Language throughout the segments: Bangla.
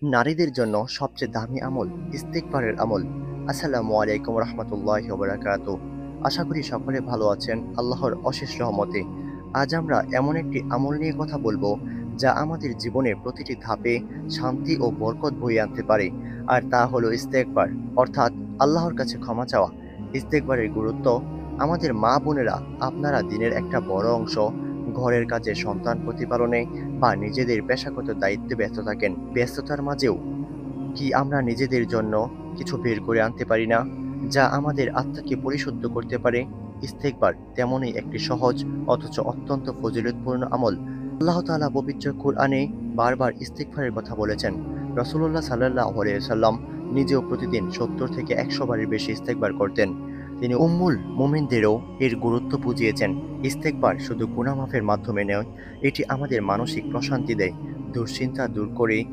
নারীদের জন্য সবচেয়ে দামি আমল ইস্তেগফারের আমল। আসসালামু আলাইকুম রহমতুল্লাহি ওয়া বারাকাতুহু। আশা করি সকলে ভালো আছেন আল্লাহর অশেষ রহমতে। আজ আমরা এমন একটি আমল নিয়ে কথা বলবো যা আমাদের জীবনের প্রতিটি ধাপে শান্তি ও বরকত বয়ে আনতে পারে। আর তা হলো ইস্তেগফার, অর্থাৎ আল্লাহর কাছে ক্ষমা চাওয়া। ইস্তেগফারের গুরুত্ব। আমাদের মা বোনেরা, আপনারা দিনের একটা বড় অংশ ঘরের কাজে, সন্তান প্রতিপালনে বা নিজেদের পেশাগত দায়িত্বে ব্যস্ত থাকেন। ব্যস্ততার মাঝেও কি আমরা নিজেদের জন্য কিছু বের করে আনতে পারি না, যা আমাদের আত্মাকে পরিশুদ্ধ করতে পারে? ইস্তেগফার তেমনই একটি সহজ অথচ অত্যন্ত ফজিলতপূর্ণ আমল। আল্লাহ তাআলা পবিত্র কুরআনে বারবার ইস্তেগফারের কথা বলেছেন। রাসূলুল্লাহ সাল্লাল্লাহু আলাইহি ওয়াসাল্লাম নিজেও প্রতিদিন ৭০ থেকে ১০০ বারের বেশি ইস্তেগফার করতেন। তিনি উম্মুল মুমিনদেরও এর গুরুত্ব বুঝিয়েছেন। ইস্তেগফার শুধু গুনাহ মাফের মাধ্যমে নয়, এটি আমাদের মানসিক প্রশান্তি দেয়, দুশ্চিন্তা দূর করে,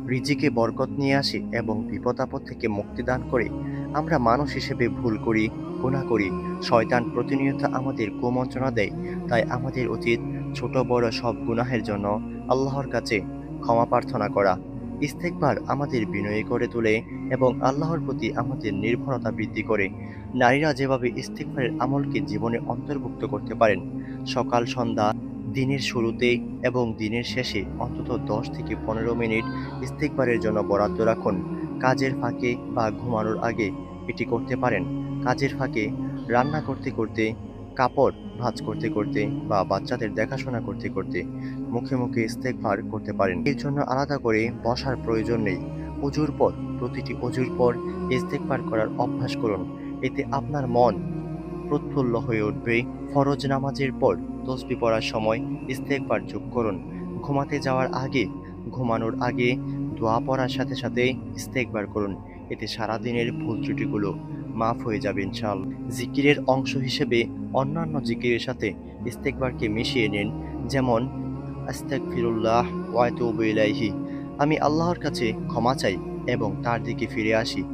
রিজিকে বরকত নিয়ে আসে এবং বিপদ-আপদ থেকে মুক্তি দান করে। আমরা মানুষ হিসেবে ভুল করি, গুনাহ করি। শয়তান প্রতিনিয়ত আমাদের কুমন্ত্রণা দেয়। তাই আমাদের উচিত ছোট বড় সব গুনাহের জন্য আল্লাহর কাছে ক্ষমা প্রার্থনা করা। ইস্তেগফার আমাদের বিনয়ী করে তোলে এবং আল্লাহর প্রতি আমাদের নির্ভরতা বৃদ্ধি করে। নারীরা যেভাবে ইস্তেগফারের আমলকে জীবনে অন্তর্ভুক্ত করতে পারেন, সকাল সন্ধ্যা, দিনের শুরুতে এবং দিনের শেষে অন্তত ১০ থেকে ১৫ মিনিট ইস্তেগফারের জন্য বরাদ্দ রাখুন। কাজের ফাঁকে বা ঘুমানোর আগে এটি করতে পারেন। কাজের ফাঁকে রান্না করতে করতে, কাপড় ভাঁজ করতে করতে বা বাচ্চাদের দেখাশোনা করতে করতে মুখে মুখে ইস্তেগফার করতে পারেন। এর জন্য আলাদা করে বসার প্রয়োজন নেই। অজুর পর, প্রতিটি অজুর পর ইস্তেগফার করার অভ্যাস করুন। এতে আপনার মন প্রফুল্ল হয়ে উঠবে। ফরজ নামাজের পর তসবিহ পড়ার সময় ইস্তেগফার যোগ করুন। ঘুমাতে যাওয়ার আগে, ঘুমানোর আগে দোয়া পড়ার সাথে সাথে ইস্তেগফার করুন। এতে সারাদিনের ভুল ত্রুটিগুলো মাফ হয়ে যাবে ইনশাআল্লাহ। জিকিরের অংশ হিসেবে অন্যান্য জিকিরের সাথে ইস্তেগফারকে মিশিয়ে নিন, যেমন আস্তাগফিরুল্লাহ ওয়া আতুবু ইলাইহি, আমি আল্লাহর কাছে ক্ষমা চাই এবং তার দিকে ফিরে আসি।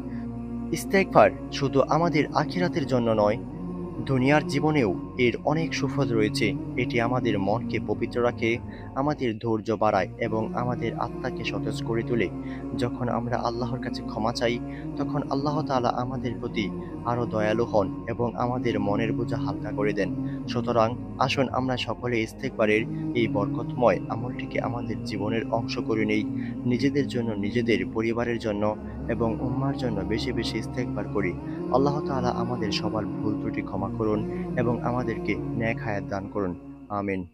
ইস্তেগফার শুধু আমাদের আখিরাতের জন্য নয়, দুনিয়ার জীবনেও এর অনেক সুফল রয়েছে। এটি আমাদের মনকে পবিত্র রাখে, আমাদের ধৈর্য বাড়ায় এবং আমাদের আত্মাকে সতেজ করে তোলে। যখন আমরা আল্লাহর কাছে ক্ষমা চাই, তখন আল্লাহ তাআলা আমাদের প্রতি আরও দয়ালু হন এবং আমাদের মনের বোঝা হালকা করে দেন। সুতরাং আসুন আমরা সকলে ইস্তেগফারের এই বরকতময় আমলটিকে আমাদের জীবনের অংশ করে নেই। নিজেদের জন্য, নিজেদের পরিবারের জন্য এবং উম্মার জন্য বেশি বেশি ইস্তেগফার করি। আল্লাহ তাআলা আমাদের সবার ভুল ত্রুটি ক্ষমা করুন এবং আমাদেরকে নেক হায়াত দান করুন। আমিন।